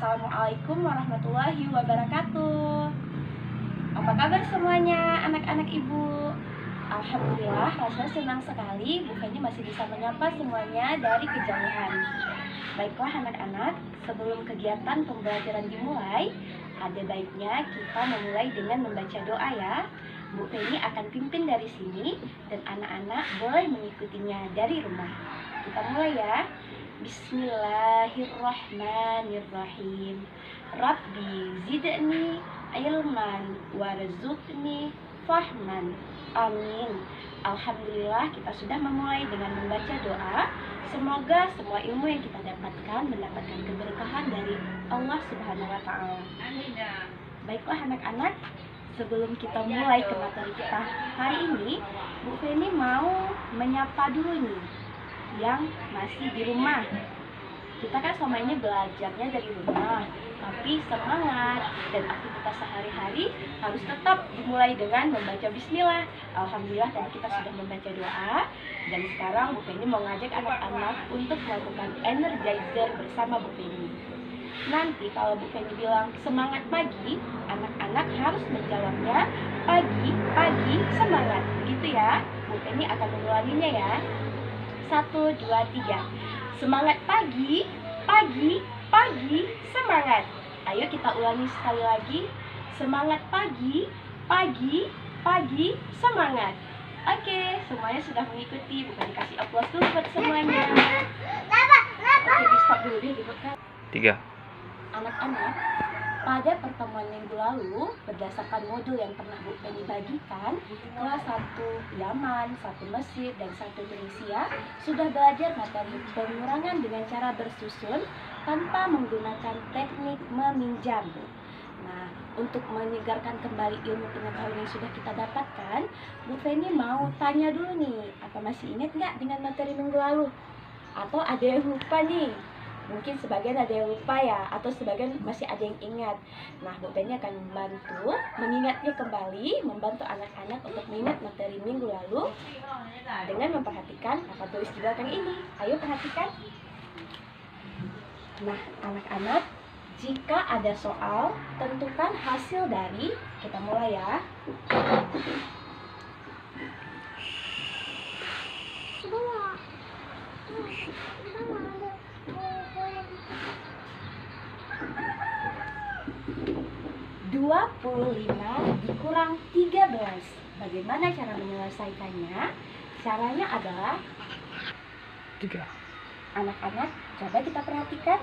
Assalamualaikum warahmatullahi wabarakatuh. Apa kabar semuanya anak-anak ibu? Alhamdulillah, rasanya senang sekali Bu Feni masih bisa menyapa semuanya dari kejauhan. Baiklah anak-anak, sebelum kegiatan pembelajaran dimulai, ada baiknya kita memulai dengan membaca doa ya. Bu Feni akan pimpin dari sini dan anak-anak boleh mengikutinya dari rumah. Kita mulai ya. Bismillahirrahmanirrahim. Rabbi zidni ilman warzuqni fahman. Amin. Alhamdulillah, kita sudah memulai dengan membaca doa. Semoga semua ilmu yang kita dapatkan mendapatkan keberkahan dari Allah Subhanahu wa taala. Baiklah anak-anak, sebelum kita mulai ke materi kita hari ini, Bu Feni mau menyapa dulu nih yang masih di rumah. Kita kan selama ini belajarnya dari rumah, tapi semangat dan aktivitas sehari-hari harus tetap dimulai dengan membaca bismillah. Alhamdulillah tadi kita sudah membaca doa, dan sekarang Bu Feni mau ngajak anak-anak untuk melakukan energizer bersama Bu Feni. Nanti kalau Bu Feni bilang semangat pagi, anak-anak harus menjawabnya pagi, pagi, semangat. Begitu ya. Bu Feni akan mengulanginya ya. 1, 2, 3. Semangat pagi, pagi, pagi, semangat. Ayo kita ulangi sekali lagi. Semangat pagi, pagi, pagi, semangat. Oke, semuanya sudah mengikuti. Bukan dikasih aplaus dulu buat semuanya. Oke, di stop dulu deh, dibuka. 3. Anak-anak, pada pertemuan minggu lalu, berdasarkan modul yang pernah Bu Feni bagikan, kelas 1 Yaman, 1 Mesir, dan 1 Tunisia sudah belajar materi pengurangan dengan cara bersusun tanpa menggunakan teknik meminjam. Nah, untuk menyegarkan kembali ilmu pengetahuan yang sudah kita dapatkan, Bu Feni mau tanya dulu nih, apa masih ingat nggak dengan materi minggu lalu? Atau ada yang lupa nih? Mungkin sebagian ada yang lupa ya, atau sebagian masih ada yang ingat. Nah, Bu Feni akan membantu mengingatnya kembali, membantu anak-anak untuk mengingat materi minggu lalu dengan memperhatikan apa tulis di belakang ini. Ayo perhatikan. Nah, anak-anak, jika ada soal, tentukan hasil dari, kita mulai ya. "25 dikurang 13. Bagaimana cara menyelesaikannya? Caranya adalah 3. anak-anak, coba kita perhatikan.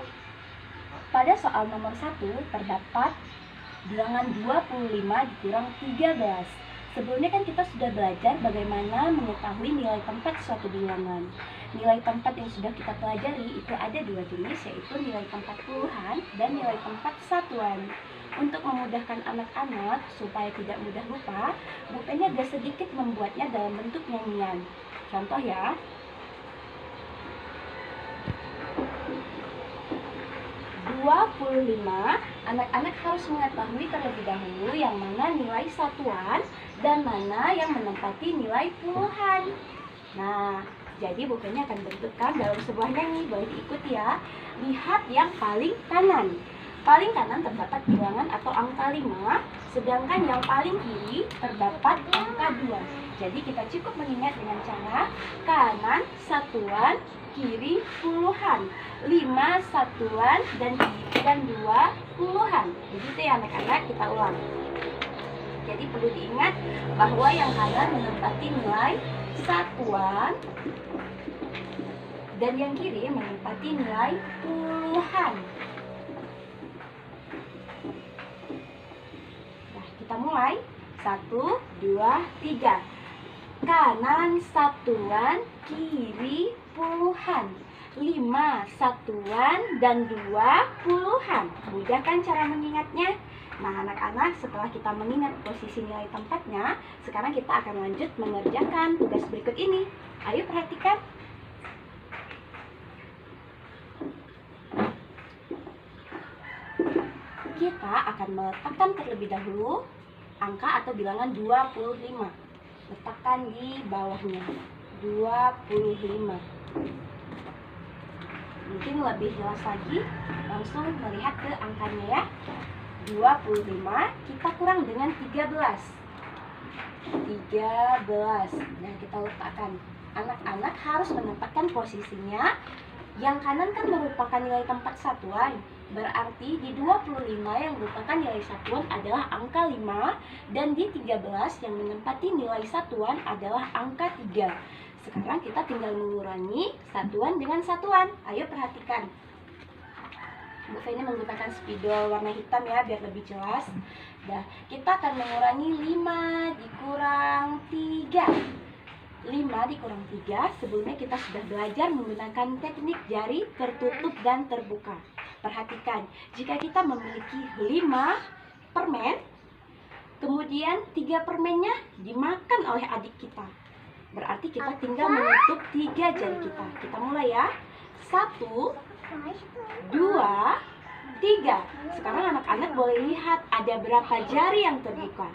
Pada soal nomor 1 terdapat bilangan 25 dikurang 13. Sebelumnya kan kita sudah belajar bagaimana mengetahui nilai tempat suatu bilangan. Nilai tempat yang sudah kita pelajari itu ada 2 jenis, yaitu nilai tempat puluhan dan nilai tempat satuan. Untuk memudahkan anak-anak supaya tidak mudah lupa, Bu Feni agak sedikit membuatnya dalam bentuk nyanyian. Contoh ya. "25, anak-anak harus mengetahui terlebih dahulu yang mana nilai satuan dan mana yang menempati nilai puluhan." Nah, jadi Bu Feni akan bentukkan dalam sebuah nyanyi, boleh diikuti ya. Lihat yang paling kanan. Paling kanan terdapat bilangan atau angka 5, sedangkan yang paling kiri terdapat angka 2. Jadi kita cukup mengingat dengan cara kanan satuan, kiri puluhan, 5 satuan, dan 2 puluhan. Begitu ya anak-anak, kita ulang. Jadi perlu diingat bahwa yang kanan menempati nilai satuan dan yang kiri menempati nilai puluhan. Nah, kita mulai. 1, 2, 3. Kanan satuan, kiri puluhan, 5 satuan, dan 2 puluhan. Mudah kan cara mengingatnya? Nah, anak-anak, setelah kita mengingat posisi nilai tempatnya, sekarang kita akan lanjut mengerjakan tugas berikut ini. Ayo perhatikan. Kita akan meletakkan terlebih dahulu angka atau bilangan 25. Letakkan di bawahnya. 25. mungkin lebih jelas lagi, langsung melihat ke angkanya ya. 25 kita kurang dengan 13. Nah, kita letakkan. Anak-anak harus menempatkan posisinya. Yang kanan kan merupakan nilai tempat satuan. Berarti di 25 yang merupakan nilai satuan adalah angka 5. Dan di 13 yang menempati nilai satuan adalah angka 3. Sekarang kita tinggal mengurangi satuan dengan satuan. Ayo perhatikan. Bu Feni menggunakan spidol warna hitam ya, biar lebih jelas. Nah, kita akan mengurangi 5 dikurang 3. 5 dikurang 3, sebelumnya kita sudah belajar menggunakan teknik jari tertutup dan terbuka. Perhatikan, jika kita memiliki 5 permen, kemudian 3 permennya dimakan oleh adik kita, berarti kita tinggal menutup 3 jari kita. Kita mulai ya. 1, 2, 3. Sekarang anak-anak boleh lihat ada berapa jari yang terbuka.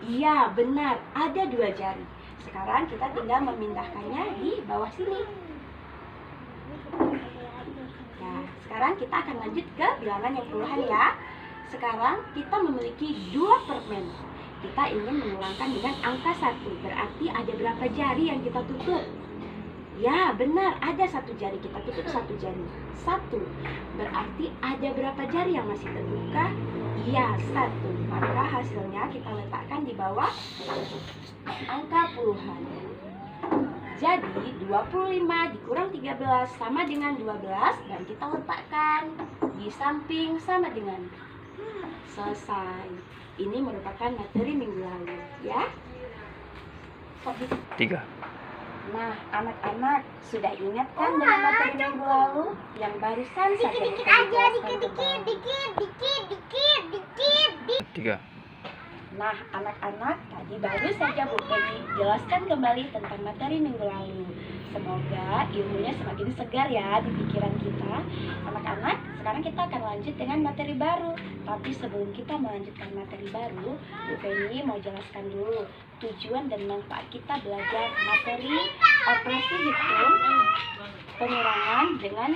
Iya, benar, ada 2 jari. Sekarang kita tinggal memindahkannya di bawah sini. Nah, sekarang kita akan lanjut ke bilangan yang puluhan ya. Sekarang kita memiliki 2 permen. Kita ingin mengulangkan dengan angka 1. Berarti ada berapa jari yang kita tutup? Ya, benar, ada 1 jari. Kita tutup 1 jari. 1. Berarti ada berapa jari yang masih terbuka? Iya, 1. Maka hasilnya kita letakkan di bawah angka puluhan. Jadi 25 dikurang 13 sama dengan 12. Dan kita letakkan di samping sama dengan. Selesai. Ini merupakan materi minggu lalu ya. 3. Nah, anak-anak sudah ingat kan dengan materi minggu lalu yang barusan saja kita jelaskan kembali? 3. Nah, anak-anak, tadi baru saja Bu Feni jelaskan kembali tentang materi minggu lalu. Semoga ilmunya semakin segar ya di pikiran kita. Anak-anak, sekarang kita akan lanjut dengan materi baru. Tapi sebelum kita melanjutkan materi baru, Bu Feni mau jelaskan dulu tujuan dan manfaat kita belajar materi operasi hitung pengurangan dengan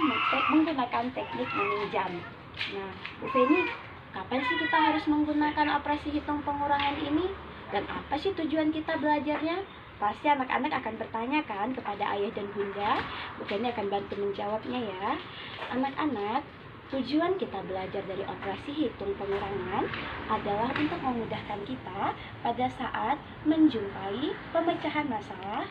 menggunakan teknik meminjam. Nah, Bu Feni, kapan sih kita harus menggunakan operasi hitung pengurangan ini? Dan apa sih tujuan kita belajarnya? Pasti anak-anak akan bertanya kan kepada ayah dan bunda. Bu Feni akan bantu menjawabnya ya. Anak-anak, tujuan kita belajar dari operasi hitung pengurangan adalah untuk memudahkan kita pada saat menjumpai pemecahan masalah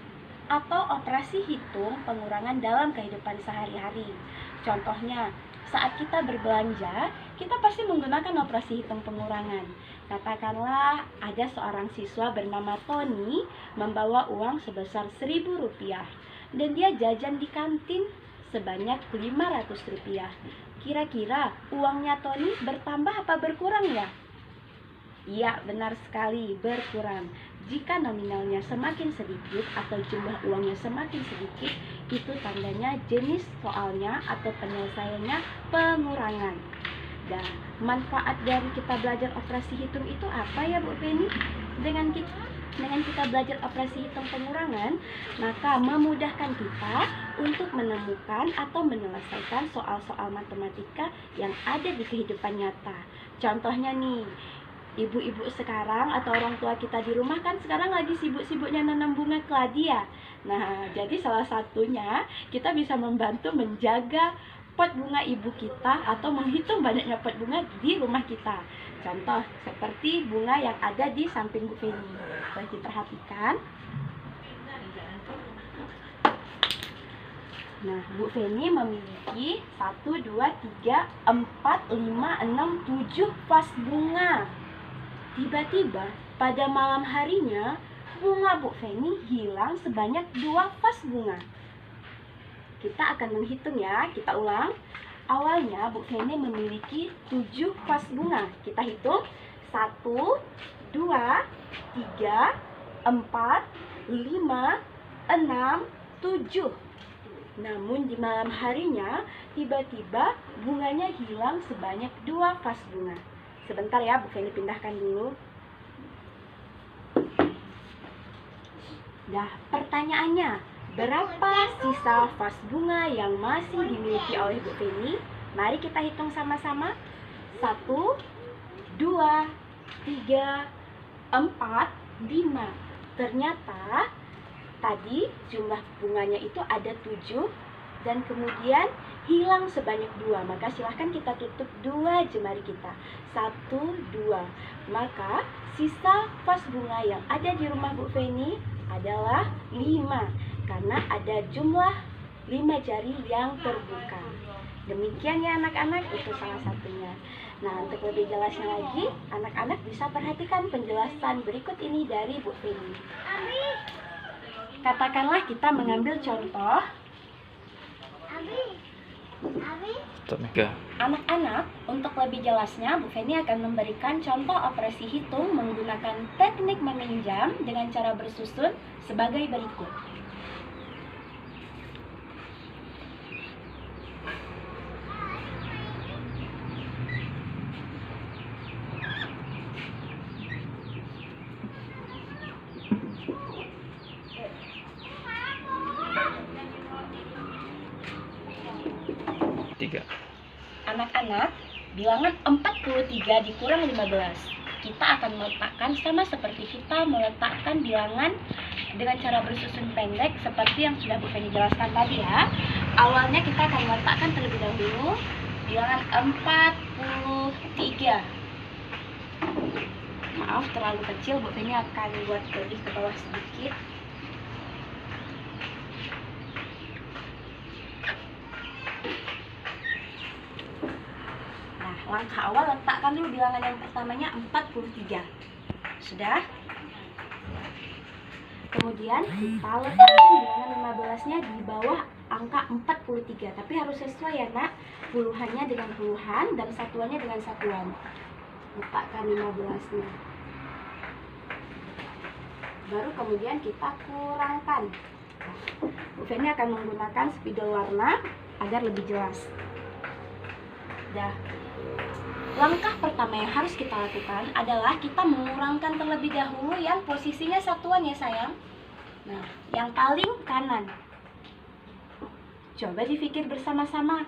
atau operasi hitung pengurangan dalam kehidupan sehari-hari. Contohnya, saat kita berbelanja, kita pasti menggunakan operasi hitung pengurangan. Katakanlah ada seorang siswa bernama Tony membawa uang sebesar Rp1.000 dan dia jajan di kantin sebanyak Rp500. Kira-kira uangnya Tony bertambah apa berkurang ya? Iya, benar sekali, berkurang. Jika nominalnya semakin sedikit atau jumlah uangnya semakin sedikit, itu tandanya jenis soalnya atau penyelesaiannya pengurangan. Dan manfaat dari kita belajar operasi hitung itu apa ya Bu Feni? Dengan kita belajar operasi hitung pengurangan, maka memudahkan kita untuk menemukan atau menyelesaikan soal-soal matematika yang ada di kehidupan nyata. Contohnya nih, ibu-ibu sekarang atau orang tua kita di rumah kan sekarang lagi sibuk-sibuknya nanam bunga keladi ya. Nah, jadi salah satunya kita bisa membantu menjaga pot bunga ibu kita atau menghitung banyaknya pot bunga di rumah kita. Contoh seperti bunga yang ada di samping Bu Feni. Boleh diperhatikan. Nah, Bu Feni memiliki 1, 2, 3, 4, 5, 6, 7 vas bunga. Tiba-tiba pada malam harinya bunga Bu Feni hilang sebanyak 2 vas bunga. Kita akan menghitung ya, kita ulang. Awalnya Bu Feni memiliki 7 vas bunga. Kita hitung 1, 2, 3, 4, 5, 6, 7. Namun di malam harinya tiba-tiba bunganya hilang sebanyak 2 vas bunga. Sebentar ya, Bu Feni pindahkan dulu. Nah, pertanyaannya, berapa sisa vas bunga yang masih dimiliki oleh Bu Feni? Mari kita hitung sama-sama. 1, 2, 3, 4, 5. Ternyata tadi jumlah bunganya itu ada 7 dan kemudian hilang sebanyak 2. Maka silahkan kita tutup 2 jemari kita. 1, 2. Maka sisa vas bunga yang ada di rumah Bu Feni adalah 5. Karena ada jumlah 5 jari yang terbuka. Demikian ya anak-anak, itu salah satunya. Nah, untuk lebih jelasnya lagi, anak-anak bisa perhatikan penjelasan berikut ini dari Bu Feni. Katakanlah kita mengambil contoh. Anak-anak, untuk lebih jelasnya, Bu Feni akan memberikan contoh operasi hitung menggunakan teknik meminjam dengan cara bersusun sebagai berikut. Anak-anak, bilangan 43 dikurang 15. Kita akan meletakkan sama seperti kita meletakkan bilangan dengan cara bersusun pendek seperti yang sudah Bu Feni jelaskan tadi ya. Awalnya kita akan meletakkan terlebih dahulu bilangan 43. Maaf terlalu kecil, Bu Feni akan buat lebih ke bawah sedikit. Langkah awal letakkan dulu bilangan yang pertamanya 43. Sudah? Kemudian kita letakkan bilangan 15-nya di bawah angka 43. Tapi harus sesuai ya nak, puluhannya dengan puluhan dan satuannya dengan satuan. Letakkan 15-nya. Baru kemudian kita kurangkan. Bu Feni akan menggunakan spidol warna agar lebih jelas. Dah. Langkah pertama yang harus kita lakukan adalah kita mengurangkan terlebih dahulu yang posisinya satuan ya sayang. Nah, yang paling kanan. Coba dipikir bersama-sama.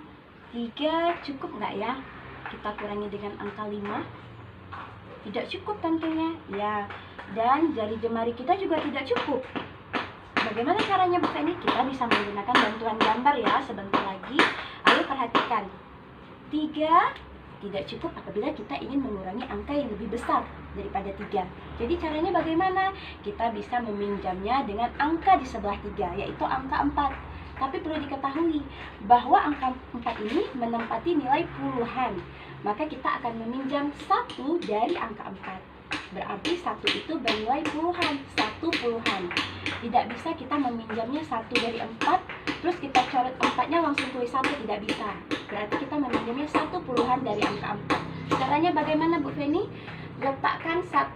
3 cukup nggak ya? Kita kurangi dengan angka 5. Tidak cukup tentunya. Ya, dan jari jemari kita juga tidak cukup. Bagaimana caranya Bu Feni? Kita bisa menggunakan bantuan gambar ya sebentar lagi. Ayo perhatikan. 3 tidak cukup apabila kita ingin mengurangi angka yang lebih besar daripada 3. Jadi caranya bagaimana? Kita bisa meminjamnya dengan angka di sebelah 3, yaitu angka 4. Tapi perlu diketahui bahwa angka 4 ini menempati nilai puluhan. Maka kita akan meminjam 1 dari angka 4. Berarti 1 itu bernilai puluhan, 1 puluhan. Tidak bisa kita meminjamnya 1 dari 4, terus kita coret 4-nya langsung tulis 1, tidak bisa. Berarti kita meminjamnya 1 puluhan dari angka 4. Caranya bagaimana Bu Feni? Letakkan 1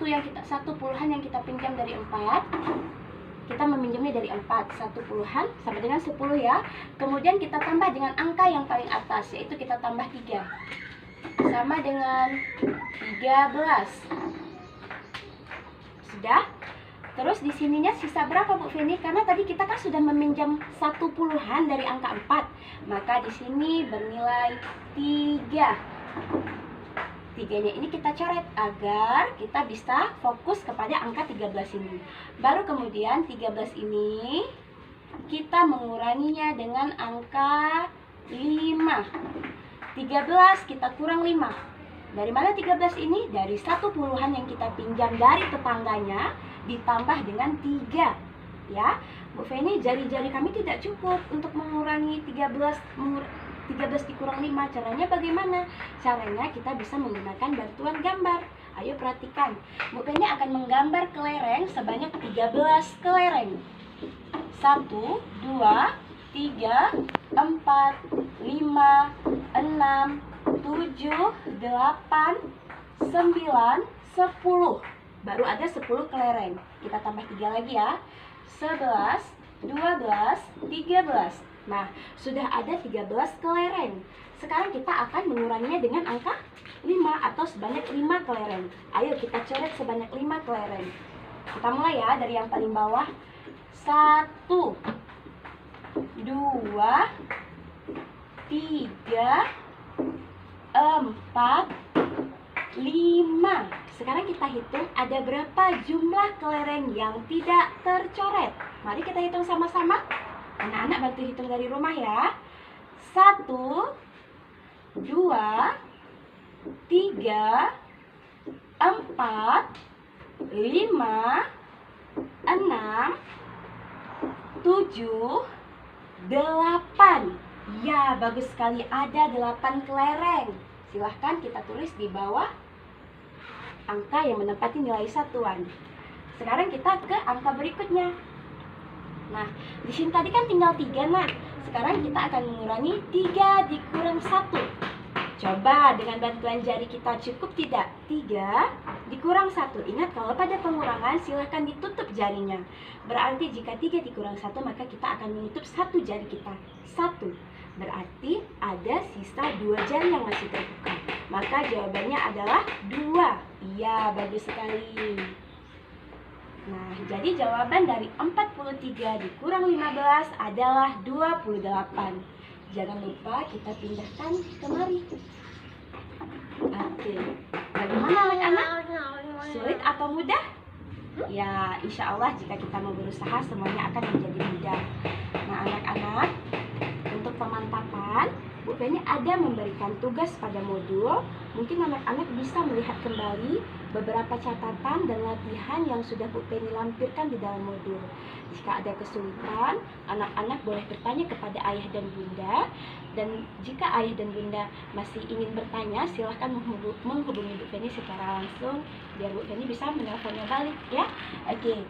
puluhan yang kita pinjam dari 4. Kita meminjamnya dari 4, 1 puluhan sama dengan 10 ya. Kemudian kita tambah dengan angka yang paling atas, yaitu kita tambah 3. Sama dengan 13. Sudah? Terus di sininya sisa berapa Bu Feni? Karena tadi kita kan sudah meminjam 1 puluhan dari angka 4. Maka di sini bernilai 3. 3-nya ini kita coret agar kita bisa fokus kepada angka 13 ini. Baru kemudian 13 ini kita menguranginya dengan angka 5. 13 kita kurang 5. Dari mana 13 ini? Dari 1 puluhan yang kita pinjam dari tetangganya ditambah dengan 3. Ya, Bu Feni, jari-jari kami tidak cukup untuk mengurangi 13 dikurang 5. Caranya bagaimana? Caranya kita bisa menggunakan bantuan gambar. Ayo perhatikan. Bu Feni akan menggambar kelereng sebanyak 13 kelereng. 1, 2, 3, 4, 5, 6, 7, 8, 9, 10. Baru ada 10 kelereng. Kita tambah 3 lagi ya. 11, 12, 13. Nah, sudah ada 13 kelereng. Sekarang kita akan menguranginya dengan angka 5 atau sebanyak 5 kelereng. Ayo kita coret sebanyak 5 kelereng. Kita mulai ya dari yang paling bawah. 1, 2, 3, 4, 5. Sekarang kita hitung ada berapa jumlah kelereng yang tidak tercoret. Mari kita hitung sama-sama. Anak-anak bantu hitung dari rumah ya. 1, 2, 3, 4, 5, 6, 7, 8. Ya, bagus sekali, ada 8 kelereng. Silahkan kita tulis di bawah angka yang menempati nilai satuan. Sekarang kita ke angka berikutnya. Nah, di sini tadi kan tinggal 3, nak. Sekarang kita akan mengurangi 3 dikurang 1. Coba dengan bantuan jari kita cukup tidak? 3 dikurang 1. Ingat, kalau pada pengurangan silahkan ditutup jarinya. Berarti jika 3 dikurang 1, maka kita akan menutup 1 jari kita. 1. Berarti ada sisa 2 jari yang masih terbuka. Maka jawabannya adalah 2. Iya, bagus sekali. Nah, jadi jawaban dari 43 dikurang 15 adalah 28. Jangan lupa kita pindahkan kemari. Oke. Bagaimana anak-anak? Sulit atau mudah? Ya, insya Allah jika kita mau berusaha semuanya akan menjadi mudah. Nah, anak-anak, untuk pemantapan, Bu Feni ada memberikan tugas pada modul. Mungkin anak-anak bisa melihat kembali beberapa catatan dan latihan yang sudah Bu Feni lampirkan di dalam modul. Jika ada kesulitan, anak-anak boleh bertanya kepada ayah dan bunda. Dan jika ayah dan bunda masih ingin bertanya, silahkan menghubungi Bu Feni secara langsung biar Bu Feni bisa menelponnya balik ya. Oke.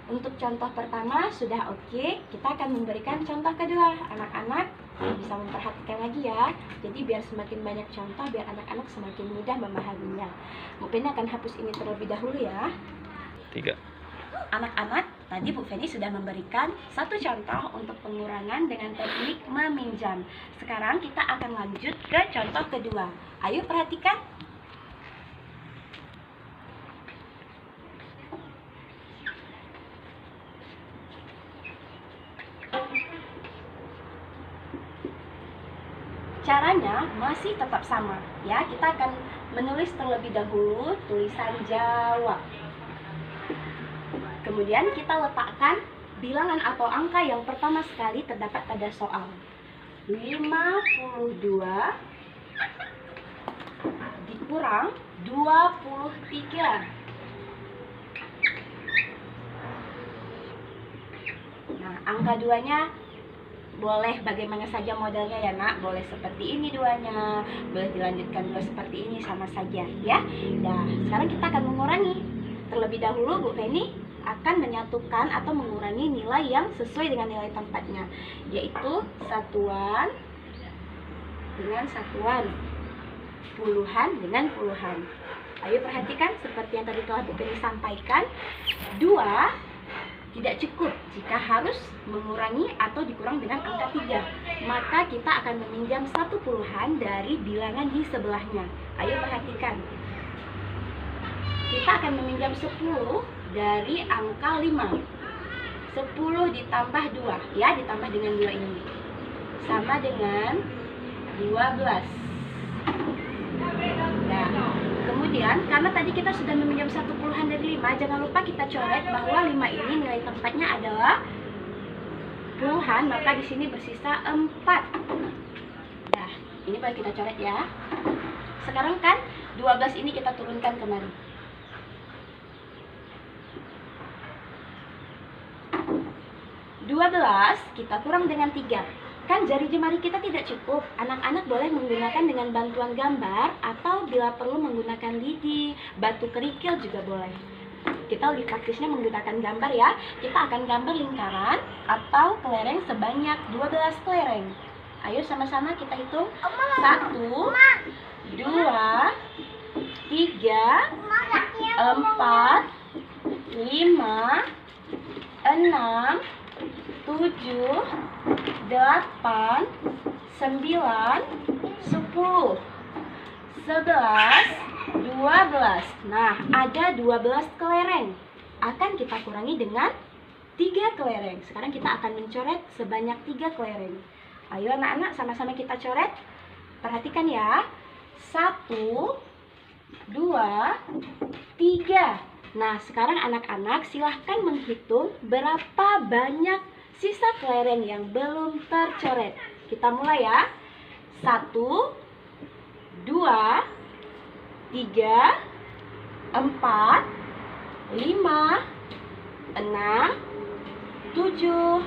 Untuk contoh pertama sudah oke, kita akan memberikan contoh kedua. Anak-anak bisa memperhatikan lagi ya. Jadi biar semakin banyak contoh, biar anak-anak semakin mudah memahaminya. Bu Feni akan hapus ini terlebih dahulu ya. 3. Anak-anak, tadi Bu Feni sudah memberikan satu contoh untuk pengurangan dengan teknik meminjam. Sekarang kita akan lanjut ke contoh kedua. Ayo perhatikan. Caranya masih tetap sama ya. Kita akan menulis terlebih dahulu tulisan jawab. Kemudian kita letakkan bilangan atau angka yang pertama sekali terdapat pada soal. 52 dikurang 23. Nah, angka 2-nya boleh bagaimana saja modelnya ya nak. Boleh seperti ini 2-nya, boleh dilanjutkan juga seperti ini, sama saja ya. Nah, sekarang kita akan mengurangi. Terlebih dahulu Bu Feni akan menyatukan atau mengurangi nilai yang sesuai dengan nilai tempatnya, yaitu satuan dengan satuan, puluhan dengan puluhan. Ayo perhatikan seperti yang tadi telah Bu Feni sampaikan. 2 tidak cukup jika harus mengurangi atau dikurang dengan angka 3. Maka kita akan meminjam satu puluhan dari bilangan di sebelahnya. Ayo perhatikan. Kita akan meminjam 10 dari angka 5. 10 ditambah 2, ya, ditambah dengan 2 ini. Sama dengan 12. Nah, kemudian karena tadi kita sudah meminjam satu puluhan dari 5, jangan lupa kita coret bahwa 5 ini nilai tempatnya adalah puluhan, maka di sini bersisa 4. Nah, ini boleh kita coret ya. Sekarang kan 12 ini kita turunkan kemari. 12 kita kurang dengan 3. Kan jari jemari kita tidak cukup. Anak-anak boleh menggunakan dengan bantuan gambar, atau bila perlu menggunakan lidi, batu kerikil juga boleh. Kita lebih praktisnya menggunakan gambar ya. Kita akan gambar lingkaran atau kelereng sebanyak 12 kelereng. Ayo sama-sama kita hitung. 1, 2, 3, 4, 5, 6, 7, 8, 9, 10, 11, 12. Nah, ada 12 kelereng. Akan kita kurangi dengan 3 kelereng. Sekarang kita akan mencoret sebanyak 3 kelereng. Ayo anak-anak, sama-sama kita coret. Perhatikan ya. 1, 2, 3. Nah, sekarang anak-anak silahkan menghitung berapa banyak sisa kelereng yang belum tercoret. Kita mulai ya. 1, 2, 3, 4, 5, 6, 7,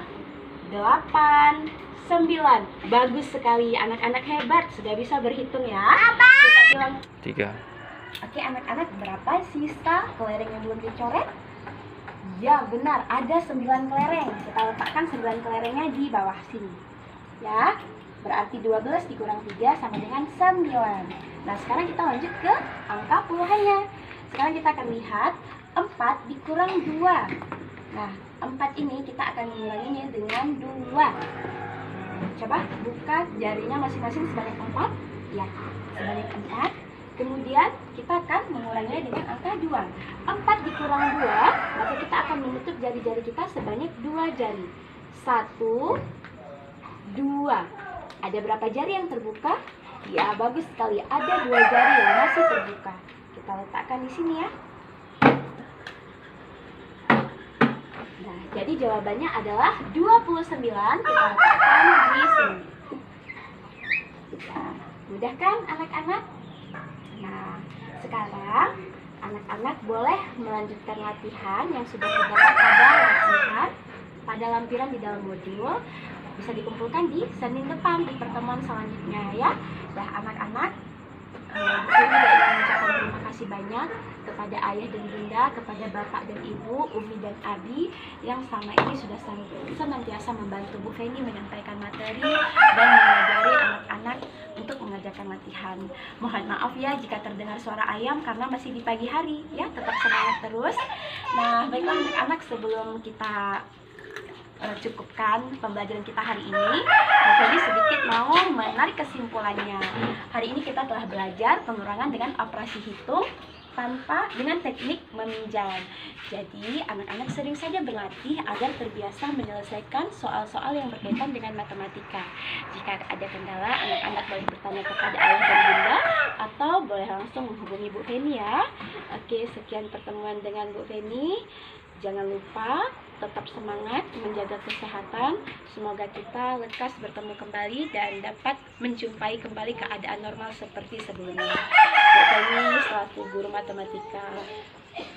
8, 9. Bagus sekali, anak-anak hebat, sudah bisa berhitung ya. Kita bilang 3. Oke anak-anak, berapa sisa kelereng yang belum dicoret? Ya benar, ada 9 kelereng. Kita letakkan 9 kelerengnya di bawah sini. Ya, berarti 12 dikurang 3 sama dengan 9. Nah sekarang kita lanjut ke angka puluhannya. Sekarang kita akan lihat 4 dikurang 2. Nah 4 ini kita akan menguranginya dengan 2. Coba buka jarinya masing-masing sebanyak 4. Ya, sebanyak 4. Kemudian kita akan menguranginya dengan angka 2. 4 dikurang 2, maka kita akan menutup jari-jari kita sebanyak 2 jari. 1, 2. Ada berapa jari yang terbuka? Ya, bagus sekali. Ada 2 jari yang masih terbuka. Kita letakkan di sini ya. Nah, jadi jawabannya adalah 29. Kita letakkan di sini. Nah, mudah kan anak-anak? Nah, sekarang anak-anak boleh melanjutkan latihan yang sudah terdapat pada lampiran di dalam modul. Bisa dikumpulkan di Senin depan di pertemuan selanjutnya ya. Nah, anak-anak, Bu Feni ingin mengucapkan terima kasih banyak kepada ayah dan bunda, kepada bapak dan ibu, Umi dan Abi yang selama ini sudah senantiasa membantu Bu Feni menyampaikan materi dan mengajari anak-anak untuk mengajarkan latihan. Mohon maaf ya jika terdengar suara ayam karena masih di pagi hari ya, tetap semangat terus. Nah, baiklah anak-anak, sebelum kita cukupkan pembelajaran kita hari ini, Bu Feni sedikit mau menarik kesimpulannya. Hari ini kita telah belajar pengurangan dengan operasi hitung dengan teknik meminjam. Jadi anak-anak sering saja berlatih agar terbiasa menyelesaikan soal-soal yang berkaitan dengan matematika. Jika ada kendala, anak-anak boleh bertanya kepada ayah dan bunda atau boleh langsung menghubungi Bu Feni ya. Oke, sekian pertemuan dengan Bu Feni. Jangan lupa tetap semangat menjaga kesehatan. Semoga kita lekas bertemu kembali dan dapat menjumpai kembali keadaan normal seperti sebelumnya. Bu Feni selaku guru matematika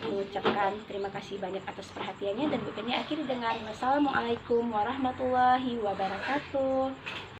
mengucapkan terima kasih banyak atas perhatiannya, dan Bu Feni akhiri dengan wassalamualaikum warahmatullahi wabarakatuh.